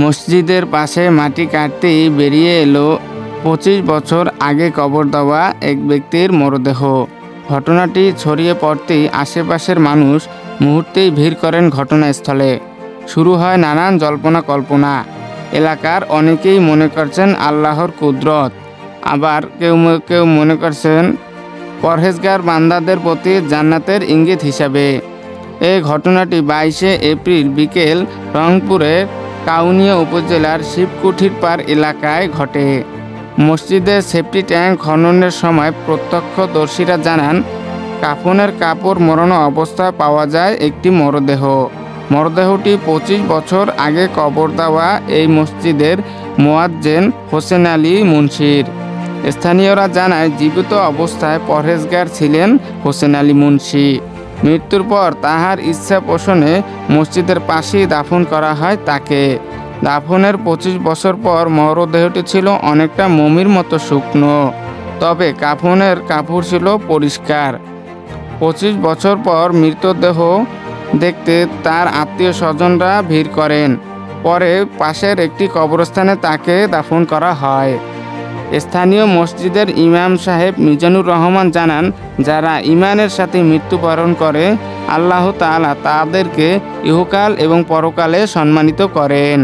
মসজিদের পাশে মাটি কাটতেই বেরিয়ে এলো ২৫ বছর আগে কবর দেওয়া এক ব্যক্তির মরদেহ। ঘটনাটি ছড়িয়ে পড়তেই আশেপাশের মানুষ মুহূর্তেই ভিড় করেন ঘটনাস্থলে। শুরু হয় নানান জল্পনা কল্পনা। এলাকার অনেকেই মনে করছেন আল্লাহর কুদরত, আবার কেউ কেউ মনে করছেন পরহেজগার বান্দাদের প্রতি জান্নাতের ইঙ্গিত হিসাবে। এই ঘটনাটি ২২শে এপ্রিল বিকেল রংপুরের কাউনিয়া উপজেলার শিবকুঠির পাড় এলাকায় ঘটে। মসজিদের সেফটি ট্যাঙ্ক খননের সময় প্রত্যক্ষদর্শীরা জানান, কাফনের কাপড় মোড়ানো অবস্থায় পাওয়া যায় একটি মরদেহ। মরদেহটি ২৫ বছর আগে কবর দেওয়া এই মসজিদের মুয়াজ্জিন হোসেন আলী মুন্সির। স্থানীয়রা জানায়, জীবিত অবস্থায় পরহেজগার ছিলেন হোসেন আলী মুন্সি। মৃত্যুর পর তাহার ইচ্ছা পোষণে মসজিদের পাশেই দাফন করা হয় তাকে। দাফনের ২৫ বছর পর মরদেহটি ছিল অনেকটা মমির মতো শুকনো, তবে কাফনের কাপড় ছিল পরিষ্কার। ২৫ বছর পর মৃতদেহ দেখতে তার আত্মীয় স্বজনরা ভিড় করেন। পরে পাশের একটি কবরস্থানে তাকে দাফন করা হয়। স্থানীয় মসজিদের ইমাম সাহেব মিজানুর রহমান জানান, যারা ঈমানের সাথে মৃত্যুবরণ করে আল্লাহ তাআলা তাদেরকে ইহকাল এবং পরকালে সম্মানিত করেন।